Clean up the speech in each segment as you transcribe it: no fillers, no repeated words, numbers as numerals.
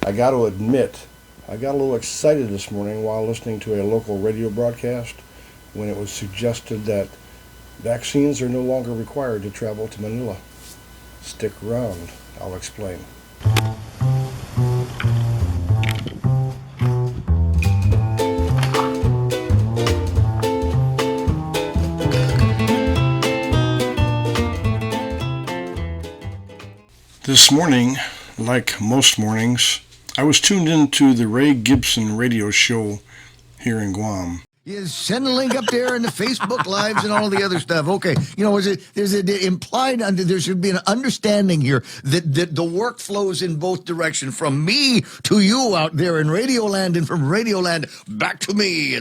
I got to admit, I got a little excited this morning while listening to a local radio broadcast when it was suggested that vaccines are no longer required to travel to Manila. Stick around, I'll explain. This morning, like most mornings, I was tuned into the Ray Gibson radio show here in Guam. You send a link up there in the Facebook Lives and all the other stuff. Okay, there's an implied there should be an understanding here that the work flows in both directions, from me to you out there in Radioland, and from Radioland back to me.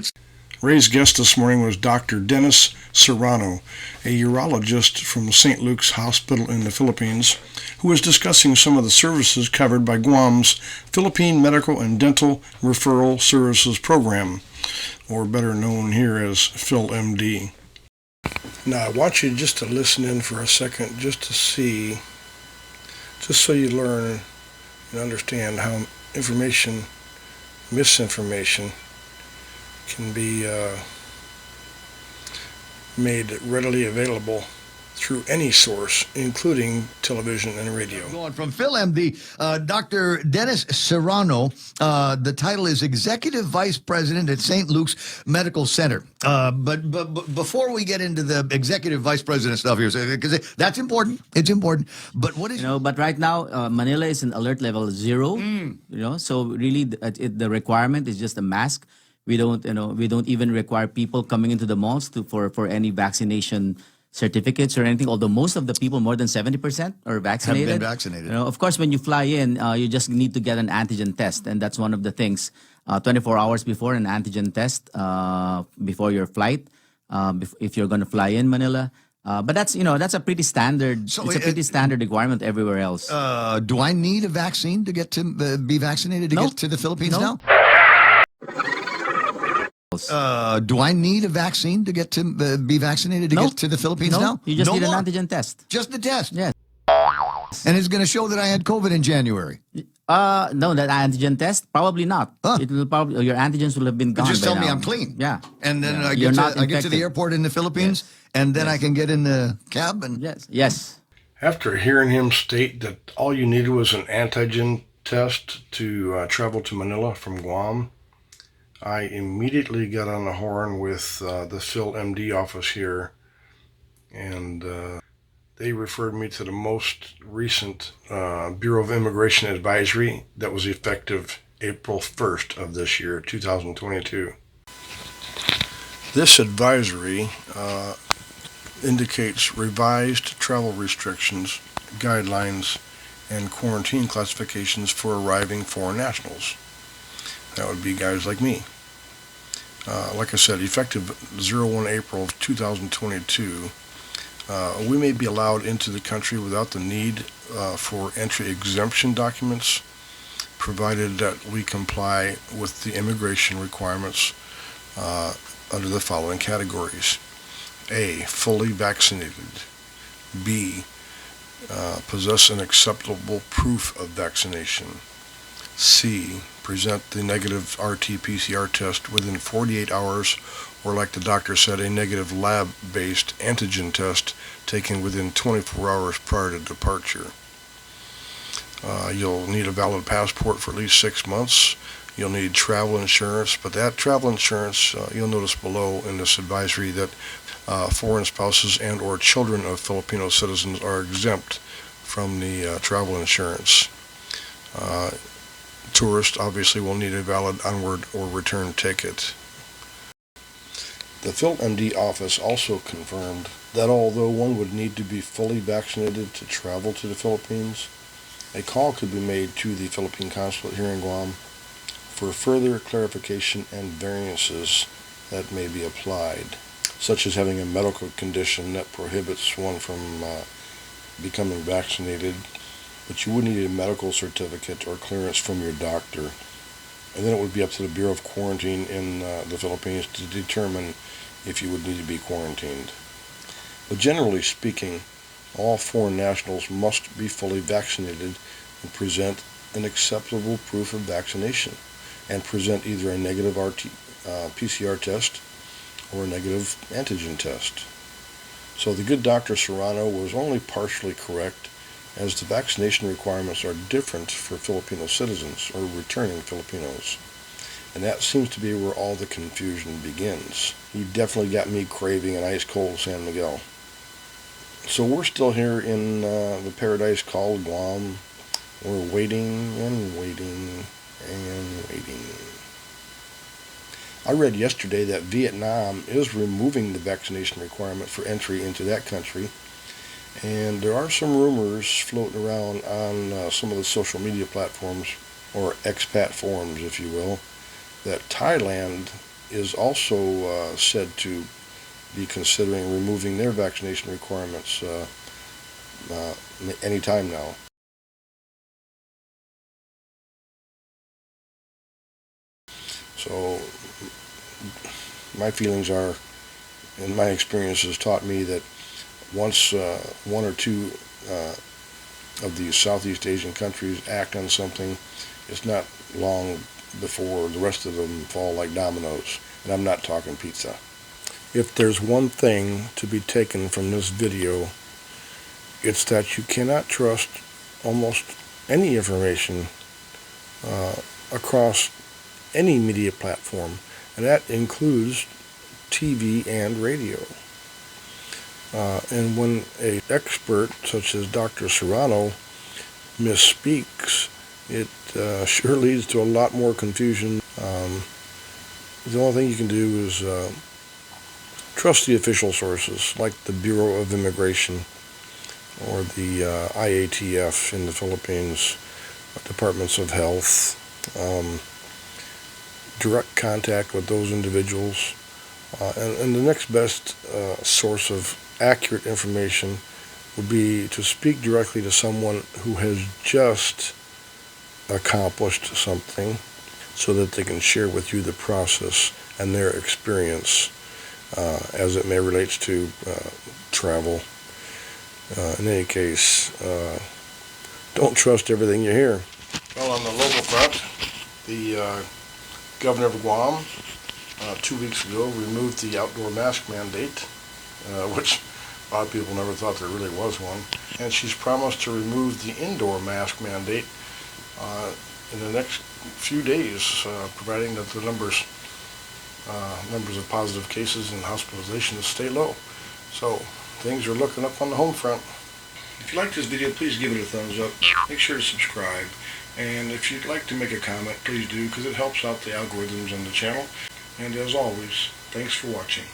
Ray's guest this morning was Dr. Dennis Serrano, a urologist from St. Luke's Hospital in the Philippines, who was discussing some of the services covered by Guam's Philippine Medical and Dental Referral Services Program, or better known here as PhilMD. Now, I want you just to listen in for a second, just so you learn and understand how misinformation, can be made readily available through any source, including television and radio. Going from PhilMD, Dr. Dennis Serrano. The title is Executive Vice President at St. Luke's Medical Center. But before we get into the Executive Vice President stuff here, because that's important, it's important. But what is But right now Manila is in alert level 0. So really the requirement is just a mask. We don't even require people coming into the malls for any vaccination certificates or anything, although most of the people, more than 70%, are vaccinated. Have been vaccinated. Of course, when you fly in, you just need to get an antigen test, and that's one of the things. 24 hours before, an antigen test before your flight, if you're going to fly in Manila. But that's a pretty standard. It's a pretty standard requirement everywhere else. Do I need a vaccine to get to be vaccinated to get to the Philippines now? Do I need a vaccine to get to be vaccinated to get to the Philippines now? You just need an antigen test. Just the test? Yes. And it's going to show that I had COVID in January. No, that antigen test, probably not. It will probably, your antigens will have been gone. Just by tell me now. I'm clean. Yeah. And then I You're get to the airport in the Philippines, and then I can get in the cab and Yes. After hearing him state that all you needed was an antigen test to travel to Manila from Guam, I immediately got on the horn with the PhilMD office here, and they referred me to the most recent Bureau of Immigration Advisory that was effective April 1st of this year, 2022. This advisory indicates revised travel restrictions, guidelines, and quarantine classifications for arriving foreign nationals. That would be guys like me. Like I said, effective 01 April of 2022, we may be allowed into the country without the need for entry exemption documents, provided that we comply with the immigration requirements under the following categories. A, fully vaccinated. B, possess an acceptable proof of vaccination. C, present the negative RT-PCR test within 48 hours, or like the doctor said, a negative lab-based antigen test taken within 24 hours prior to departure. You'll need a valid passport for at least 6 months. You'll need travel insurance, but that travel insurance, you'll notice below in this advisory that foreign spouses and or children of Filipino citizens are exempt from the travel insurance. Tourists obviously will need a valid onward or return ticket. The PhilMD office also confirmed that although one would need to be fully vaccinated to travel to the Philippines, a call could be made to the Philippine consulate here in Guam for further clarification and variances that may be applied, such as having a medical condition that prohibits one from becoming vaccinated, but you would need a medical certificate or clearance from your doctor. And then it would be up to the Bureau of Quarantine in the Philippines to determine if you would need to be quarantined. But generally speaking, all foreign nationals must be fully vaccinated and present an acceptable proof of vaccination and present either a negative PCR test or a negative antigen test. So the good Dr. Serrano was only partially correct, as the vaccination requirements are different for Filipino citizens or returning Filipinos. And that seems to be where all the confusion begins. He definitely got me craving an ice cold San Miguel. So we're still here in the paradise called Guam. We're waiting and waiting and waiting. I read yesterday that Vietnam is removing the vaccination requirement for entry into that country. And there are some rumors floating around on some of the social media platforms, or expat forums, if you will, that Thailand is also said to be considering removing their vaccination requirements any time now. So my feelings are, and my experience has taught me that once one or two of these Southeast Asian countries act on something, it's not long before the rest of them fall like dominoes. And I'm not talking pizza. If there's one thing to be taken from this video, it's that you cannot trust almost any information across any media platform, and that includes TV and radio. And when an expert such as Dr. Serrano misspeaks, it sure leads to a lot more confusion. The only thing you can do is trust the official sources, like the Bureau of Immigration or the IATF in the Philippines, Departments of Health. Direct contact with those individuals. And the next best source of accurate information would be to speak directly to someone who has just accomplished something, so that they can share with you the process and their experience as it may relates to travel. In any case, don't trust everything you hear. Well, on the local front, the governor of Guam 2 weeks ago removed the outdoor mask mandate, which a lot of people never thought there really was one. And she's promised to remove the indoor mask mandate in the next few days, providing that the numbers of positive cases and hospitalizations stay low. So things are looking up on the home front. If you liked this video, please give it a thumbs up. Make sure to subscribe. And if you'd like to make a comment, please do, because it helps out the algorithms on the channel. And as always, thanks for watching.